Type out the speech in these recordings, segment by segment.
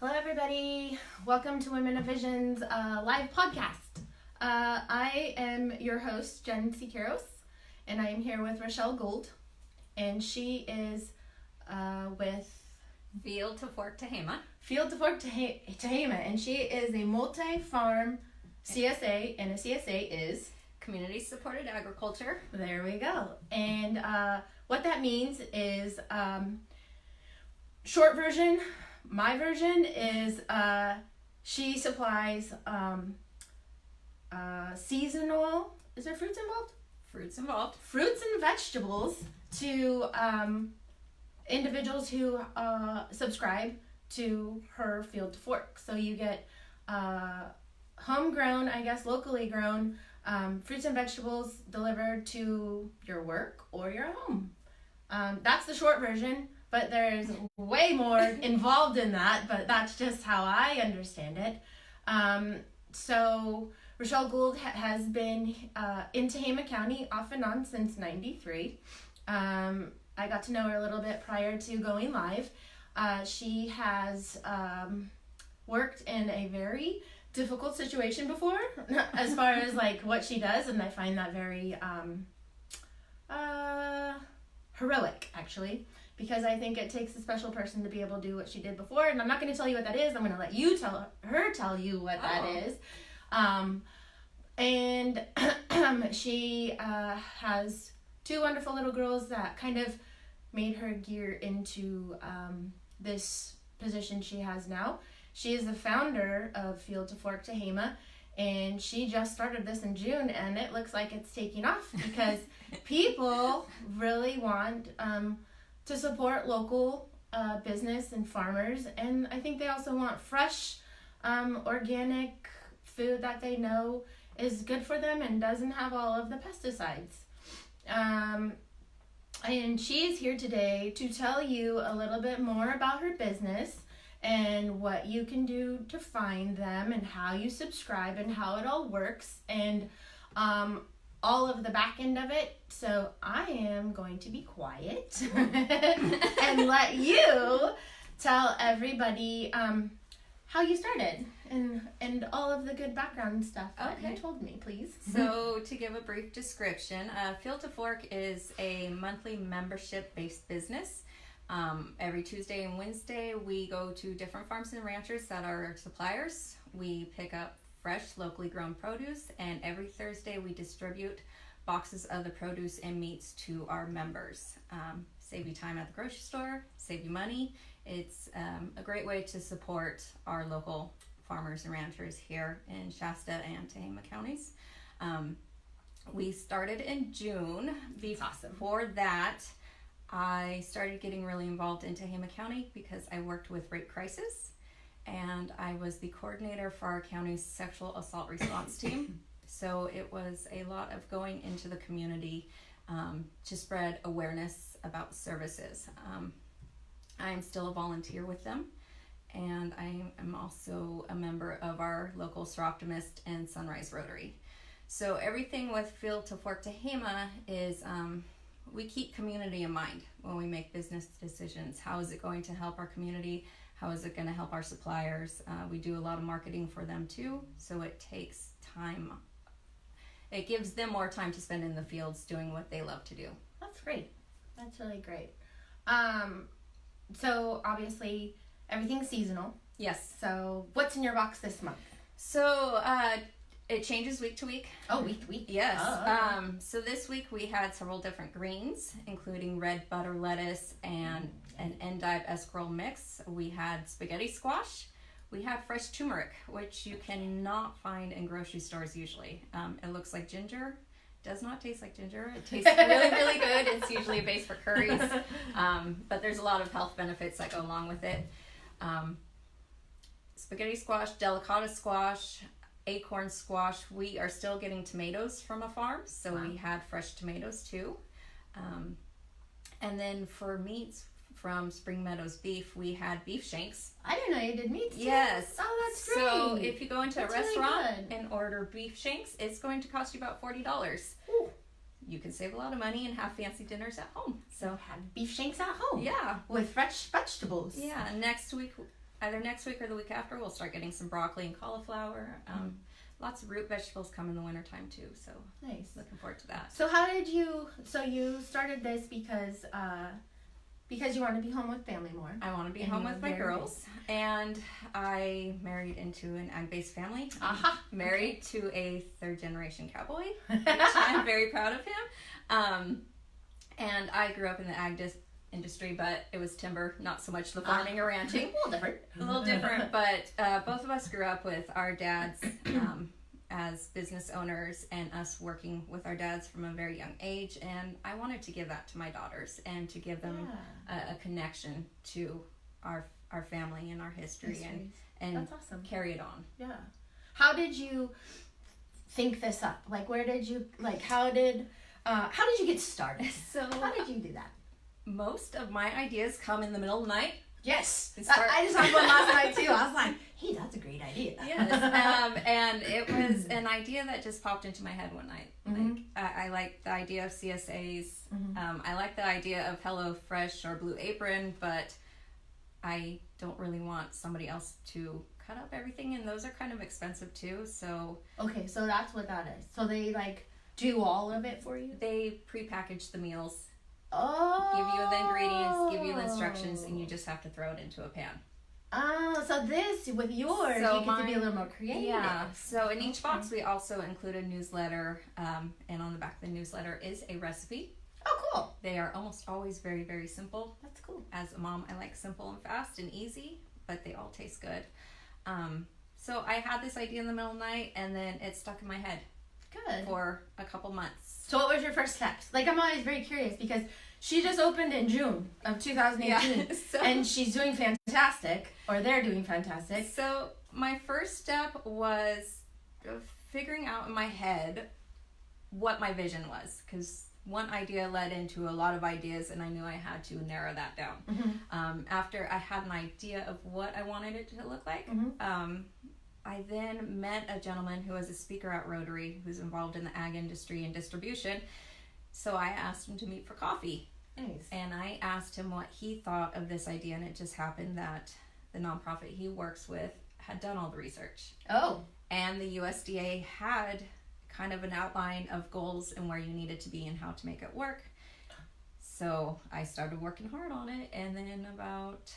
Hello, everybody. Welcome to Women of Vision's live podcast. I am your host, Jen Siqueiros, and I am here with Rochelle Gould, and she is with Field to Fork Tehema. Field to Fork Tehema, and she is a multi-farm CSA, and a CSA is Community Supported Agriculture. There we go. And what that means is, short version, my version is she supplies seasonal, is there fruits involved? Fruits involved. Fruits and vegetables to individuals who subscribe to her Field to Fork. So you get homegrown, locally grown fruits and vegetables delivered to your work or your home. That's the short version, but there's way more involved in that, but that's just how I understand it. So Rochelle Gould has been in Tehema County off and on since '93. I got to know her a little bit prior to going live. She has worked in a very difficult situation before as far as like what she does, and I find that very heroic, actually, because I think it takes a special person to be able to do what she did before, and I'm not going to tell you what that is. I'm going to let you tell you what that is. And she has two wonderful little girls that kind of made her gear into this position she has now. She is the founder of Field to Fork Tehema, and she just started this in June, and it looks like it's taking off because people really want to support local business and farmers, and I think they also want fresh, organic food that they know is good for them and doesn't have all of the pesticides. And she's here today to tell you a little bit more about her business and what you can do to find them and how you subscribe and how it all works and all of the back end of it. So I am going to be quiet and let you tell everybody how you started and all of the good background stuff that you told me, please. So to give a brief description, Field to Fork is a monthly membership-based business. Every Tuesday and Wednesday, we go to different farms and ranchers that are suppliers. We pick up fresh, locally grown produce, and every Thursday we distribute boxes of the produce and meats to our members. Save you time at the grocery store, save you money. It's a great way to support our local farmers and ranchers here in Shasta and Tehema counties. We started in June. Before that, I started getting really involved in Tehema County because I worked with rape crisis, and I was the coordinator for our county's sexual assault response team. So it was a lot of going into the community to spread awareness about services. I'm still a volunteer with them, and I am also a member of our local Sir Optimist and Sunrise Rotary. So everything with Field to Fork Tehema is we keep community in mind when we make business decisions. How is it going to help our community? How is it going to help our suppliers? We do a lot of marketing for them too, so it takes time. It gives them more time to spend in the fields doing what they love to do. That's great. That's really great. So obviously everything's seasonal. Yes. So what's in your box this month? So it changes week to week. Oh, week to week. Yes. Oh, okay. So this week we had several different greens, including red butter lettuce and an endive escarole mix. We had spaghetti squash. We have fresh turmeric, which you cannot find in grocery stores usually. It looks like ginger. Does not taste like ginger. It tastes really, really good. It's usually a base for curries. But there's a lot of health benefits that go along with it. Spaghetti squash, delicata squash, acorn squash. We are still getting tomatoes from a farm, so we had fresh tomatoes too. And then for meats from Spring Meadows Beef, we had beef shanks. I didn't know you did meats too. Yes. Oh, that's great. So if you go into a restaurant really and order beef shanks, it's going to cost you about $40. Ooh. You can save a lot of money and have fancy dinners at home. So have beef shanks at home. Yeah. With fresh vegetables. Yeah. Next week either next week or the week after, we'll start getting some broccoli and cauliflower. Lots of root vegetables come in the wintertime too, so Nice. looking forward to that. So how did you? So you started this because you want to be home with family more. I want to be And home you with my married. girls, and I married into an ag-based family. Aha. Married to a third-generation cowboy, which I'm very proud of him. And I grew up in the ag industry, but it was timber, not so much the farming or ranching. A A little different, but both of us grew up with our dads as business owners and us working with our dads from a very young age. And I wanted to give that to my daughters and to give them a connection to our family and our history and That's awesome. carry it on. Yeah. How did you think this up? Like, where did you, like, how did you get started? So How did you do that? most of my ideas come in the middle of the night. Yes. And start- I just had one last night too. I was like, hey, that's a great idea. Yes, and it was an idea that just popped into my head one night. Like, I like the idea of CSAs. I like the idea of Hello Fresh or Blue Apron, but I don't really want somebody else to cut up everything, and those are kind of expensive too. So Okay, so that's what that is. So they like do all of it for you? they prepackage the meals, Oh. give you the ingredients, give you the instructions, and you just have to throw it into a pan. Oh, so this with yours, So you get to be a little more creative. Yeah. So in each box, we also include a newsletter, and on the back of the newsletter is a recipe. Oh, cool. They are almost always very, very simple. That's cool. As a mom, I like simple and fast and easy, but they all taste good. So I had this idea in the middle of the night, and then it stuck in my head Good. for a couple months. So what was your first steps? Like, I'm always very curious because she just opened in June of 2018, So, and she's doing fantastic, or they're doing fantastic. so my first step was figuring out in my head what my vision was, because one idea led into a lot of ideas, and I knew I had to narrow that down. After I had an idea of what I wanted it to look like, I then met a gentleman who was a speaker at Rotary, who's involved in the ag industry and distribution. So I asked him to meet for coffee, Nice. and I asked him what he thought of this idea, and it just happened that the nonprofit he works with had done all the research, Oh, and the USDA had kind of an outline of goals and where you needed to be and how to make it work. So I started working hard on it, and then about,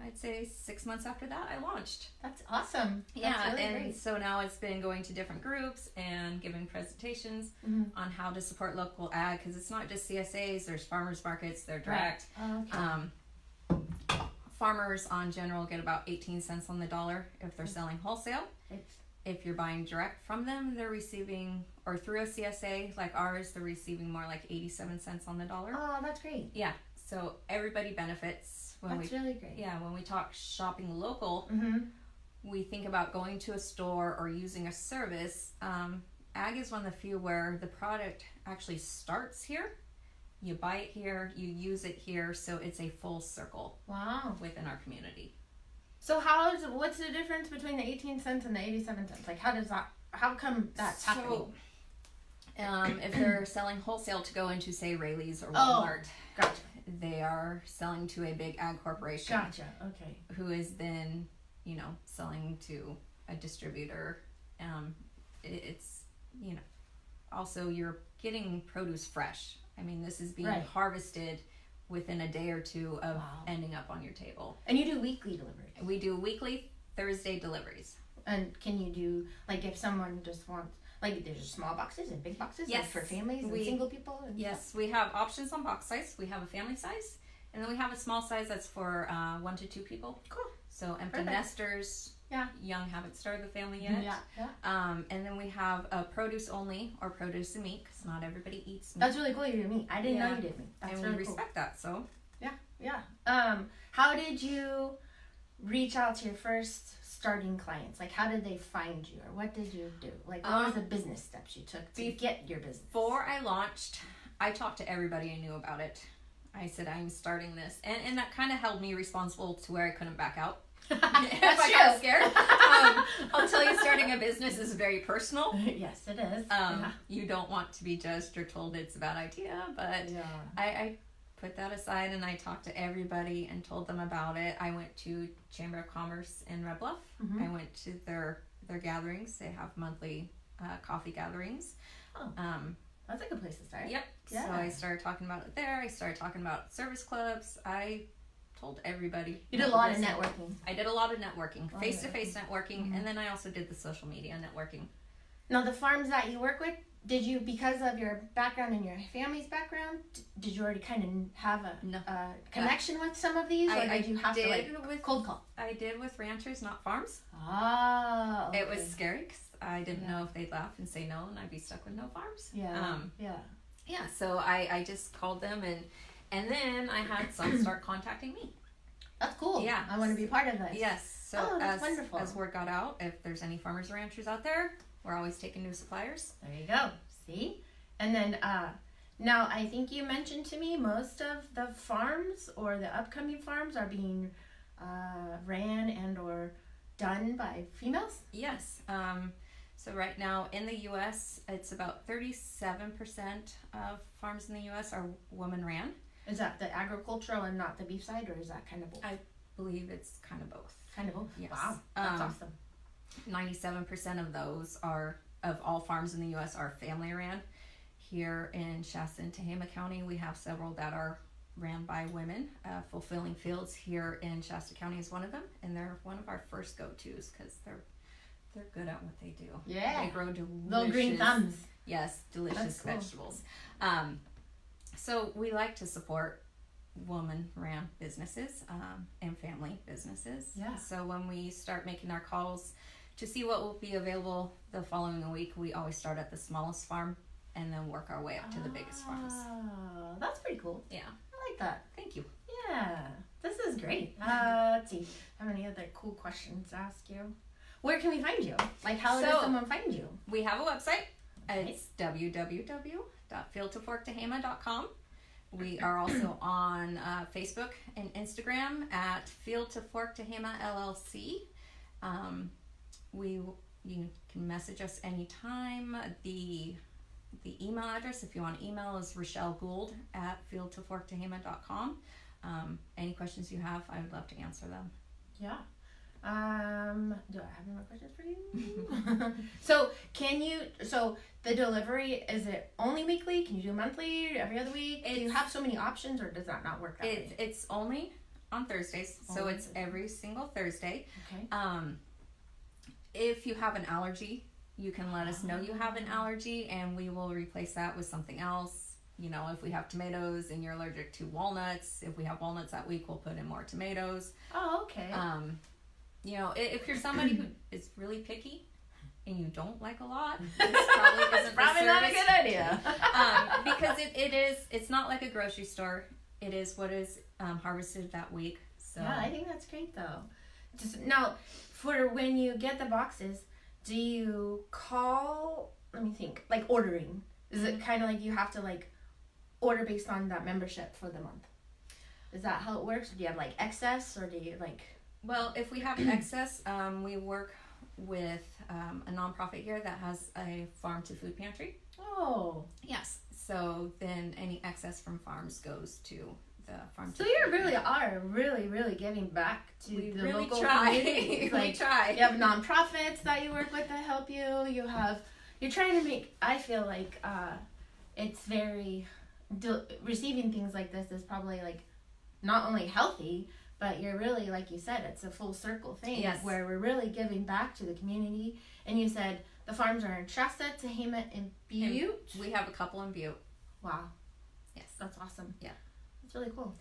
I'd say 6 months after that, I launched. that's awesome. That's Yeah, really and great. so now it's been going to different groups and giving presentations on how to support local ag, because it's not just CSAs, there's farmers markets, they're direct. Right. Okay. Farmers on general get about 18 cents on the dollar if they're selling wholesale. If you're buying direct from them, they're receiving, or through a CSA like ours, they're receiving more like 87 cents on the dollar. Oh, that's great. Yeah, so everybody benefits when That's really great. when we talk shopping local. We think about going to a store or using a service. Ag is one of the few where the product actually starts here. You buy it here, you use it here, so it's a full circle Wow. within our community. So what's the difference between the 18 cents and the 87 cents? Like, how come that's happening? If they're selling wholesale to go into, say, Rayleigh's or Oh. Walmart, Gotcha. they are selling to a big ag corporation Gotcha. Okay. who is then, selling to a distributor. It's, also you're getting produce fresh. I mean, this is being Right. harvested within a day or two of Wow. ending up on your table. And you do weekly deliveries. We do weekly Thursday deliveries. And can you do, like, if someone just wants, like, there's small boxes and big boxes, like, Yes. for families and We- single people? And Yes, we have options on box size. We have a family size, and then we have a small size that's for 1 to 2 people. Cool. So empty Perfect. nesters, Yeah. young, haven't started the family yet. Yeah. And then we have a produce only or produce and meat, because not everybody eats meat. That's really cool. You do meat. I didn't know Yeah. you did meat. That's and really we cool. respect that. So Yeah. How did you reach out to your first starting clients? Like, how did they find you, or what did you do? Like, what was the business steps you took to get your business? before I launched, I talked to everybody I knew about it. I said, I'm starting this. And that kind of held me responsible to where I couldn't back out. If I got scared. I'll tell you, starting a business is very personal. Yes, it is. Yeah. You don't want to be judged or told it's a bad idea, but Yeah. I put that aside and I talked to everybody and told them about it. I went to Chamber of Commerce in Red Bluff. Mm-hmm. I went to their gatherings. They have monthly coffee gatherings. Oh, that's a good place to start. Yep. Yeah. So I started talking about it there. I started talking about service clubs. I told everybody. You did a lot of networking. I did a lot of networking, Oh, face-to-face networking, Mm-hmm. and then I also did the social media networking. Now, the farms that you work with, did you, because of your background and your family's background, did you already kind of have a No. connection with some of these, or did you have to like cold call? I did with ranchers, not farms. Ah, okay. It was scary because I didn't know if they'd laugh and say no, and I'd be stuck with no farms. Yeah. Yeah. So I just called them, and then I had some start contacting me. That's cool. Yeah. I want to be part of this. Yes. So that's wonderful. as word got out, if there's any farmers or ranchers out there, we're always taking new suppliers. There you go. See? And then now I think you mentioned to me most of the farms or the upcoming farms are being ran and or done by females? Yes. So right now in the U.S., it's about 37% of farms in the U.S. are woman ran. Is that the agricultural and not the beef side, or is that kind of both? I believe it's kind of both. Kind of both? Yes. Wow, that's awesome. 97% of those of all farms in the U.S. are family ran. Here in Shasta and Tehema County, we have several that are ran by women. Fulfilling Fields here in Shasta County is one of them, and they're one of our first go-tos because they're good at what they do. Yeah. They grow delicious. Little green thumbs. Yes, delicious That's cool. vegetables. So we like to support woman-ran businesses and family businesses. Yeah. So when we start making our calls to see what will be available the following week, we always start at the smallest farm and then work our way up to the biggest farms. Oh, that's pretty cool. Yeah. I like that. Thank you. Yeah, this is great. Let's see. Have any other cool questions to ask you? Where can we find you? Like, how does someone find you? We have a website. Okay. It's www.fieldtoforktehema.com. We are also on Facebook and Instagram at Field to Fork Tehema LLC. You can message us anytime. The email address, if you want to email, is Rochelle Gould at fieldtoforktehema.com. Any questions you have, I would love to answer them. Yeah. Do I have any more questions for you? So the delivery, is it only weekly? Can you do monthly, every other week? Do you have so many options, or does that not work that way? It's only on Thursdays, so Only it's every single Thursday. Okay. If you have an allergy, you can let us know you have an allergy, and we will replace that with something else. You know, if we have tomatoes and you're allergic to walnuts, if we have walnuts that week, we'll put in more tomatoes. Oh, okay. You know, if you're somebody who is really picky and you don't like a lot, this probably isn't probably the not a service. good idea. Because it's not like a grocery store. It is what is harvested that week. So Yeah, I think that's great though. Just now, for when you get the boxes, do you call? Let me think. Like ordering, is it kind of like you have to like order based on that membership for the month? Is that how it works? Do you have like excess, or do you like? Well, if we have excess, we work with a nonprofit here that has a farm to food pantry. Oh, Yes. So then any excess from farms goes to the farm. so you really are really giving back to We the really local try. community. We Like, try. you have nonprofits that you work with that help you. You're trying to make. I feel like it's very receiving things like this is probably like not only healthy, but you're really, like you said, it's a full circle thing. Yes. Where we're really giving back to the community. And you said the farms are in Shasta, Tehema, and Butte. We have a couple in Butte. Wow. Yes. That's awesome. Yeah. That's really cool.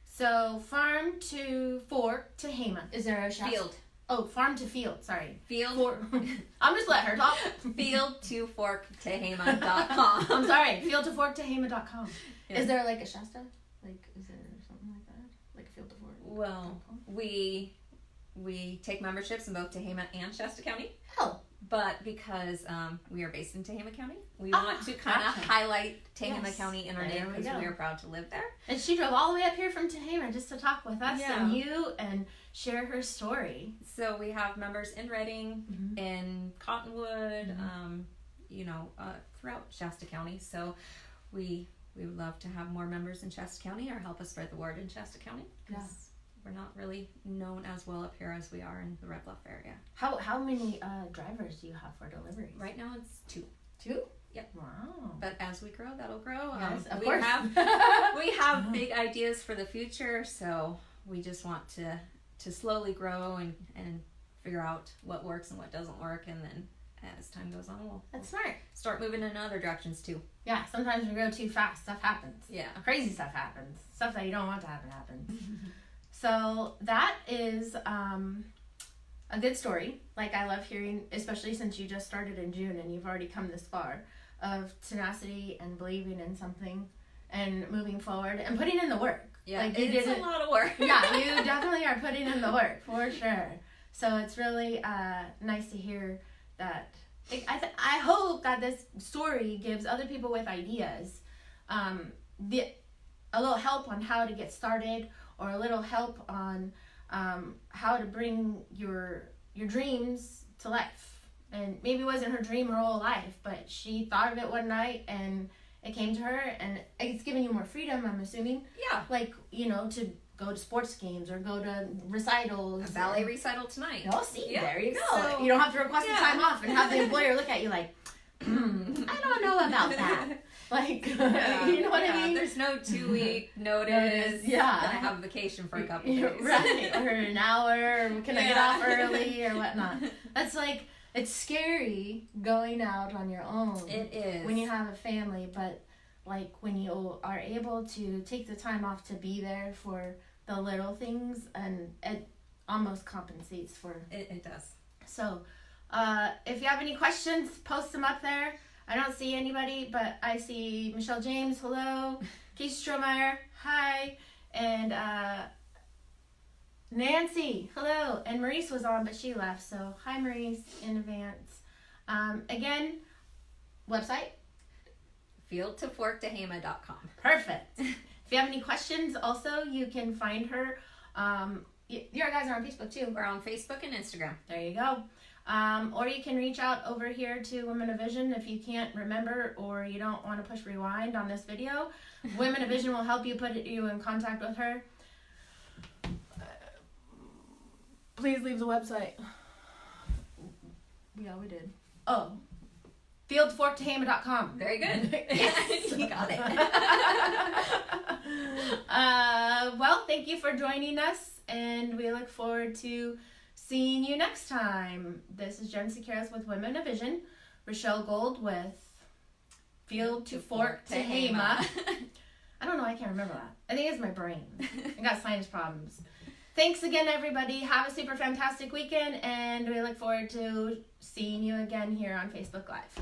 So farm to fork Tehema. Is there a Shasta? Field. Oh, farm to field. Sorry. Field. I'm just let her talk. Field to fork Tehema.com. I'm sorry. Field to fork Tehema.com. Yeah. Is there like a Shasta? Like, is there something like that? Like a field to fork? Well, we take memberships in both Tehema and Shasta County. Oh. But because we are based in Tehema County, we want to kind of gotcha. highlight Tehema Yes. County in our There name we because go. we are proud to live there. And she drove all the way up here from Tehema just to talk with us Yeah. and you and share her story. So we have members in Redding, Mm-hmm. in Cottonwood, Mhm. throughout Shasta County. So we we would love to have more members in Shasta County or help us spread the word in Shasta County. Yeah. We're not really known as well up here as we are in the Red Bluff area. How many drivers do you have for deliveries? Right now it's 2. 2? Yep. Wow. But as we grow, that'll grow. Yes, of we course. we have big ideas for the future, so we just want to slowly grow and figure out what works and what doesn't work, and then as time goes on, we'll That's smart. start moving in other directions too. Yeah, sometimes when you go too fast, stuff happens. Yeah. Crazy stuff happens. Stuff that you don't want to happen happens. So that is a good story. Like, I love hearing, especially since you just started in June and you've already come this far, of tenacity and believing in something and moving forward and putting in the work. Yeah, like, you it's didn't, a lot of work. yeah, you definitely are putting in the work, for sure. So it's really nice to hear that. I hope that this story gives other people with ideas a little help on how to get started, or a little help on how to bring your dreams to life. And maybe it wasn't her dream her whole life, but she thought of it one night and it came to her, and it's giving you more freedom, I'm assuming. Yeah. Like, to go to sports games or go to recitals. A ballet recital tonight. Oh, see, Yeah. there you go. So, you don't have to request the yeah. time off and have the employer look at you like, I don't know about that. Like, Yeah. you know what I Yeah. mean? There's no 2-week notice. Yeah. That I have vacation for a couple days. Right. Or an hour. Or can I get Yeah. off early or whatnot? That's like, it's scary going out on your own. It is. When you have a family, but like when you are able to take the time off to be there for the little things, and it almost compensates for. It does. So, if you have any questions, post them up there. I don't see anybody, but I see Michelle James, hello. Keith Strohmeyer, hi. And Nancy, hello. And Maurice was on, but she left. So, hi, Maurice, in advance. Again, website? fieldtoforktehema.com. Perfect. If you have any questions, also, you can find her. Your guys are on Facebook, too. We're on Facebook and Instagram. There you go. Or you can reach out over here to Women of Vision if you can't remember or you don't want to push rewind on this video. Women of Vision will help you put you in contact with her. Please leave the website. Yeah, we did. Oh. fieldtoforktehema.com. Very good. Yes. You got it. Well, thank you for joining us, and we look forward to seeing you next time. This is Jen Sequeiros with Women of Vision. Rochelle Gold with Field to Fork Tehema. I don't know, I can't remember that. I think it's my brain. I got sinus problems. Thanks again, everybody. Have a super fantastic weekend, and we look forward to seeing you again here on Facebook Live.